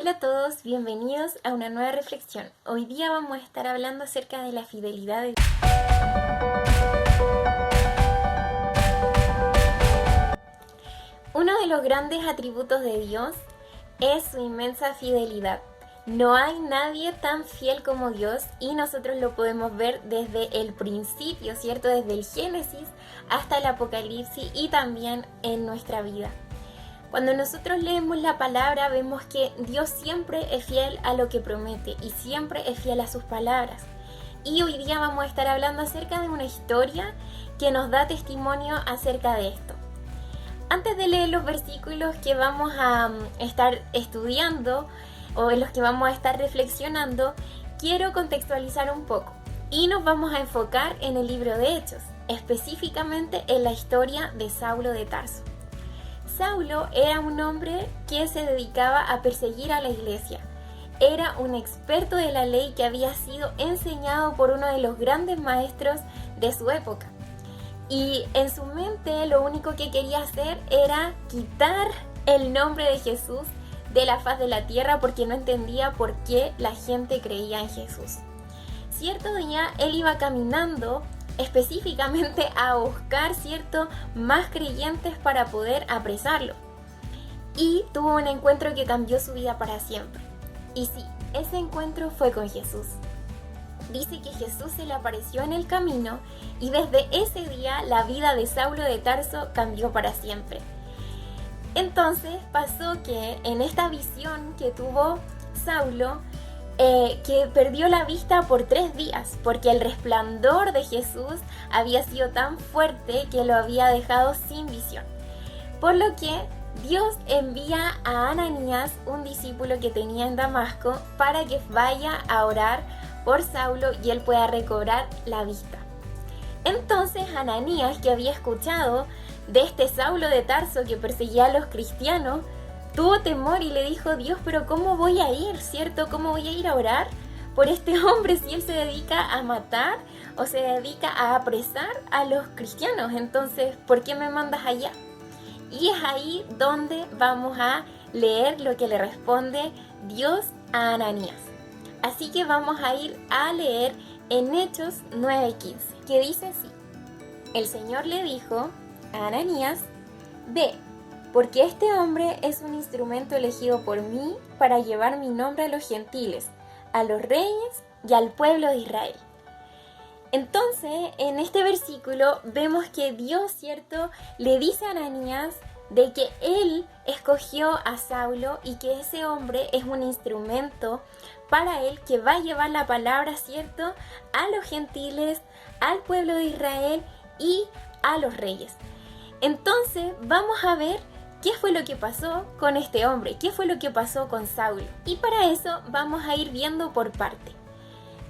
Hola a todos, bienvenidos a una nueva reflexión. Hoy día vamos a estar hablando acerca de la fidelidad de Dios. Uno de los grandes atributos de Dios es su inmensa fidelidad. No hay nadie tan fiel como Dios y nosotros lo podemos ver desde el principio, ¿cierto? Desde el Génesis hasta el Apocalipsis y también en nuestra vida. Cuando nosotros leemos la palabra vemos que Dios siempre es fiel a lo que promete y siempre es fiel a sus palabras. Y hoy día vamos a estar hablando acerca de una historia que nos da testimonio acerca de esto. Antes de leer los versículos que vamos a estar estudiando o en los que vamos a estar reflexionando, quiero contextualizar un poco y nos vamos a enfocar en el libro de Hechos, específicamente en la historia de Saulo de Tarso. Saulo era un hombre que se dedicaba a perseguir a la iglesia. Era un experto de la ley que había sido enseñado por uno de los grandes maestros de su época. Y en su mente lo único que quería hacer era quitar el nombre de Jesús de la faz de la tierra porque no entendía por qué la gente creía en Jesús. Cierto día él iba caminando específicamente a buscar, ¿cierto?, más creyentes para poder apresarlo. Y tuvo un encuentro que cambió su vida para siempre. Y sí, ese encuentro fue con Jesús. Dice que Jesús se le apareció en el camino y desde ese día la vida de Saulo de Tarso cambió para siempre. Entonces pasó que en esta visión que tuvo Saulo, que perdió la vista por 3 días, porque el resplandor de Jesús había sido tan fuerte que lo había dejado sin visión. Por lo que Dios envía a Ananías, un discípulo que tenía en Damasco, para que vaya a orar por Saulo y él pueda recobrar la vista. Entonces Ananías, que había escuchado de este Saulo de Tarso que perseguía a los cristianos, tuvo temor y le dijo: Dios, pero ¿cómo voy a ir, cierto? ¿Cómo voy a ir a orar por este hombre si él se dedica a matar o se dedica a apresar a los cristianos? Entonces, ¿por qué me mandas allá? Y es ahí donde vamos a leer lo que le responde Dios a Ananías. Así que vamos a ir a leer en Hechos 9:15, que dice así: El Señor le dijo a Ananías: Ve, porque este hombre es un instrumento elegido por mí para llevar mi nombre a los gentiles, a los reyes y al pueblo de Israel. Entonces, en este versículo vemos que Dios, ¿cierto?, le dice a Ananías de que él escogió a Saulo y que ese hombre es un instrumento para él que va a llevar la palabra, ¿cierto?, a los gentiles, al pueblo de Israel y a los reyes. Entonces, vamos a ver ¿qué fue lo que pasó con este hombre? ¿Qué fue lo que pasó con Saulo? Y para eso vamos a ir viendo por parte.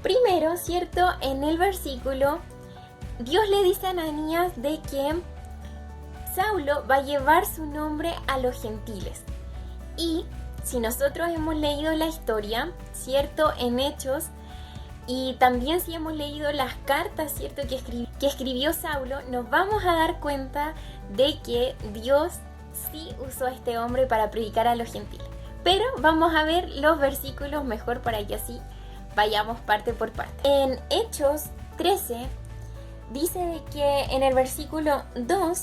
Primero, ¿cierto?, en el versículo, Dios le dice a Ananías de que Saulo va a llevar su nombre a los gentiles. Y si nosotros hemos leído la historia, ¿cierto?, en Hechos, y también si hemos leído las cartas, ¿cierto?, que escribió Saulo, nos vamos a dar cuenta de que Dios sí usó a este hombre para predicar a los gentiles. Pero vamos a ver los versículos mejor para que así vayamos parte por parte. En Hechos 13 dice de que en el versículo 2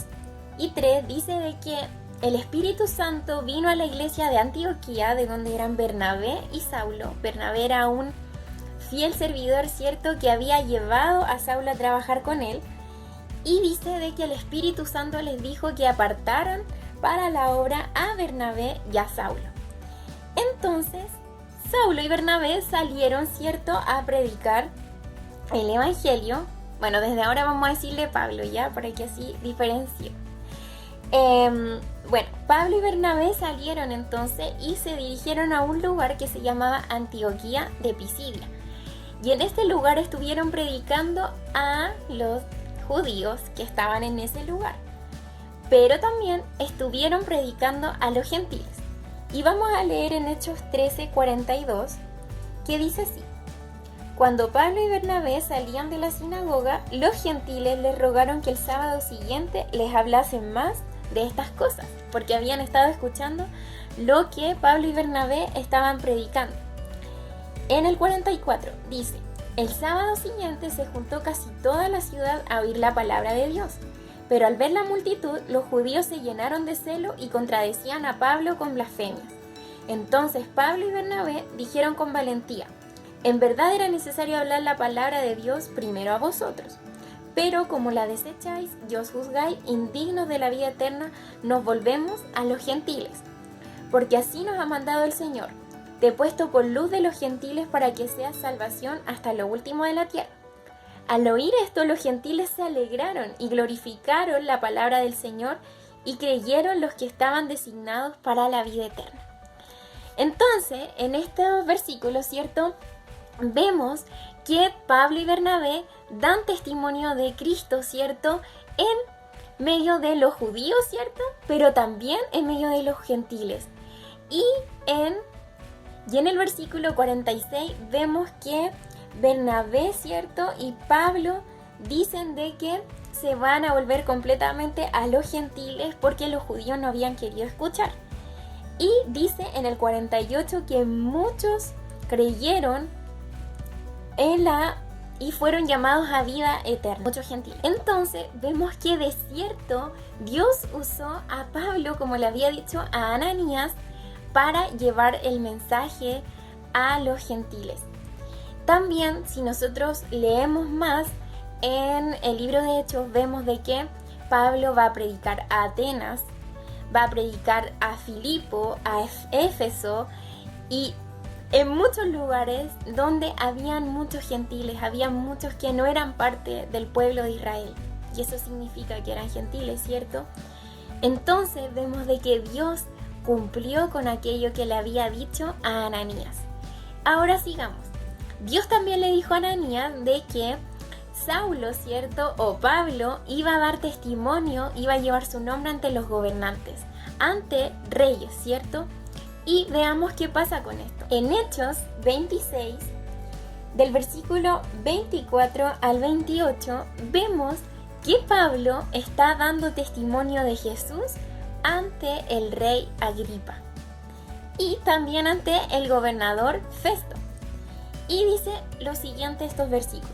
y 3 dice de que el Espíritu Santo vino a la iglesia de Antioquía, de donde eran Bernabé y Saulo. Bernabé era un fiel servidor, ¿cierto?, que había llevado a Saulo a trabajar con él. Y dice de que el Espíritu Santo les dijo que apartaran para la obra a Bernabé y a Saulo. Entonces, Saulo y Bernabé salieron, ¿cierto?, a predicar el Evangelio. Bueno, desde ahora vamos a decirle Pablo, ¿ya? Para que así diferencie. Bueno, Pablo y Bernabé salieron entonces y se dirigieron a un lugar que se llamaba Antioquía de Pisidia. Y en este lugar estuvieron predicando a los judíos que estaban en ese lugar. Pero también estuvieron predicando a los gentiles. Y vamos a leer en Hechos 13:42, que dice así: Cuando Pablo y Bernabé salían de la sinagoga, los gentiles les rogaron que el sábado siguiente les hablasen más de estas cosas, porque habían estado escuchando lo que Pablo y Bernabé estaban predicando. En el 44 dice: el sábado siguiente se juntó casi toda la ciudad a oír la palabra de Dios. Pero al ver la multitud, los judíos se llenaron de celo y contradecían a Pablo con blasfemias. Entonces Pablo y Bernabé dijeron con valentía: en verdad era necesario hablar la palabra de Dios primero a vosotros. Pero como la desecháis y os juzgáis indignos de la vida eterna, nos volvemos a los gentiles. Porque así nos ha mandado el Señor: te he puesto por luz de los gentiles para que seas salvación hasta lo último de la tierra. Al oír esto, los gentiles se alegraron y glorificaron la palabra del Señor y creyeron los que estaban designados para la vida eterna. Entonces, en estos versículos, ¿cierto?, vemos que Pablo y Bernabé dan testimonio de Cristo, ¿cierto?, en medio de los judíos, ¿cierto?, pero también en medio de los gentiles. Y en el versículo 46 vemos que Bernabé, ¿cierto?, y Pablo dicen de que se van a volver completamente a los gentiles porque los judíos no habían querido escuchar. Y dice en el 48 que muchos creyeron y fueron llamados a vida eterna, muchos gentiles. Entonces vemos que de cierto Dios usó a Pablo, como le había dicho a Ananías, para llevar el mensaje a los gentiles. También, si nosotros leemos más en el libro de Hechos, vemos de que Pablo va a predicar a Atenas, va a predicar a Filipo, a Éfeso y en muchos lugares donde habían muchos gentiles, había muchos que no eran parte del pueblo de Israel. Y eso significa que eran gentiles, ¿cierto? Entonces vemos de que Dios cumplió con aquello que le había dicho a Ananías. Ahora sigamos. Dios también le dijo a Ananías de que Saulo, ¿cierto?, o Pablo, iba a dar testimonio, iba a llevar su nombre ante los gobernantes, ante reyes, ¿cierto? Y veamos qué pasa con esto. En Hechos 26, del versículo 24 al 28, vemos que Pablo está dando testimonio de Jesús ante el rey Agripa y también ante el gobernador Festo. Y dice lo siguiente estos versículos: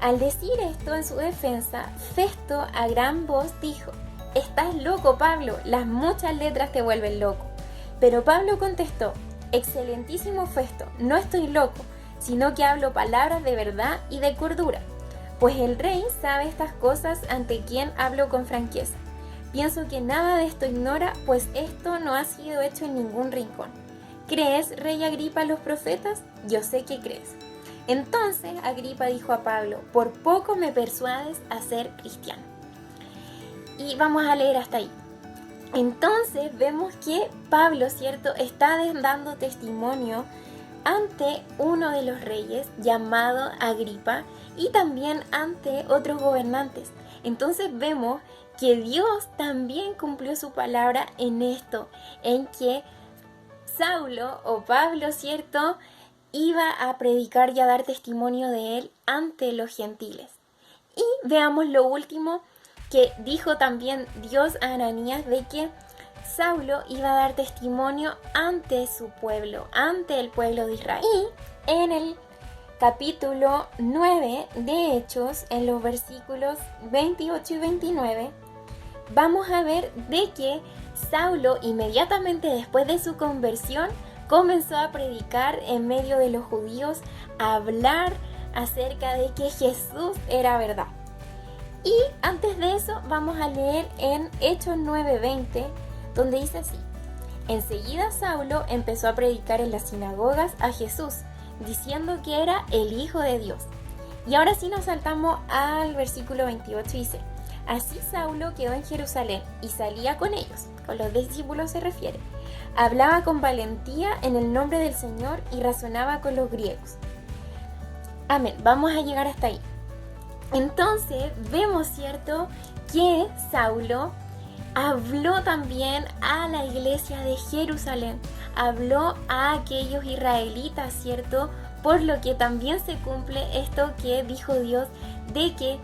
al decir esto en su defensa, Festo a gran voz dijo: estás loco, Pablo, las muchas letras te vuelven loco. Pero Pablo contestó: excelentísimo Festo, no estoy loco, sino que hablo palabras de verdad y de cordura. Pues el rey sabe estas cosas ante quien hablo con franqueza. Pienso que nada de esto ignora, pues esto no ha sido hecho en ningún rincón. ¿Crees, rey Agripa, los profetas? Yo sé que crees. Entonces Agripa dijo a Pablo: por poco me persuades a ser cristiano. Y vamos a leer hasta ahí. Entonces vemos que Pablo, ¿cierto?, está dando testimonio ante uno de los reyes llamado Agripa y también ante otros gobernantes. Entonces vemos que Dios también cumplió su palabra en esto, en que Saulo o Pablo, ¿cierto?, iba a predicar y a dar testimonio de él ante los gentiles. Y veamos lo último que dijo también Dios a Ananías, de que Saulo iba a dar testimonio ante su pueblo, ante el pueblo de Israel. Y en el capítulo 9 de Hechos, en los versículos 28 y 29, vamos a ver de que Saulo, inmediatamente después de su conversión, comenzó a predicar en medio de los judíos, a hablar acerca de que Jesús era verdad. Y antes de eso vamos a leer en Hechos 9:20, donde dice así: enseguida Saulo empezó a predicar en las sinagogas a Jesús, diciendo que era el Hijo de Dios. Y ahora sí nos saltamos al versículo 28 y dice: así Saulo quedó en Jerusalén y salía con ellos, con los discípulos se refiere. Hablaba con valentía en el nombre del Señor y razonaba con los griegos. Amén, vamos a llegar hasta ahí. Entonces vemos, ¿cierto?, que Saulo habló también a la iglesia de Jerusalén, habló a aquellos israelitas, ¿cierto?, por lo que también se cumple esto que dijo Dios, de que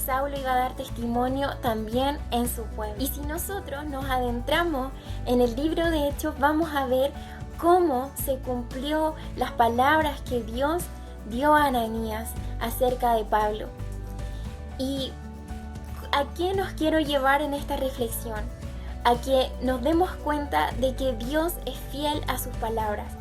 Saulo iba a dar testimonio también en su pueblo. Y si nosotros nos adentramos en el libro de Hechos, vamos a ver cómo se cumplió las palabras que Dios dio a Ananías acerca de Pablo. ¿Y a qué nos quiero llevar en esta reflexión? A que nos demos cuenta de que Dios es fiel a sus palabras.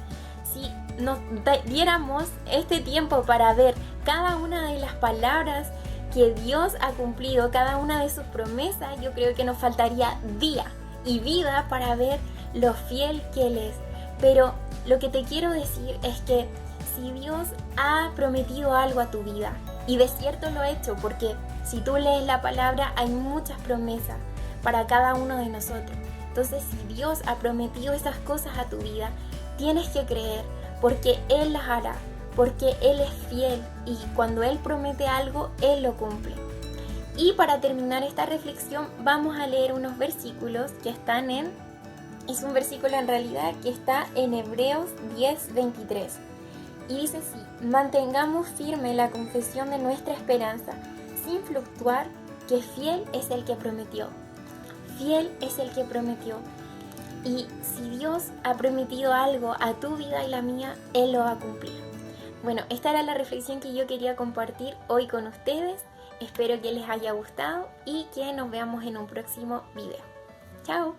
Si nos diéramos este tiempo para ver cada una de las palabras que Dios ha cumplido, cada una de sus promesas, yo creo que nos faltaría día y vida para ver lo fiel que Él es. Pero lo que te quiero decir es que si Dios ha prometido algo a tu vida, y de cierto lo ha hecho, porque si tú lees la palabra hay muchas promesas para cada uno de nosotros. Entonces, si Dios ha prometido esas cosas a tu vida, tienes que creer, porque Él las hará, porque Él es fiel y cuando Él promete algo, Él lo cumple. Y para terminar esta reflexión, vamos a leer unos versículos que están es un versículo en realidad que está en Hebreos 10:23. Y dice así: mantengamos firme la confesión de nuestra esperanza, sin fluctuar, que fiel es el que prometió. Fiel es el que prometió. Y si Dios ha prometido algo a tu vida y la mía, Él lo va a cumplir. Bueno, esta era la reflexión que yo quería compartir hoy con ustedes. Espero que les haya gustado y que nos veamos en un próximo video. ¡Chao!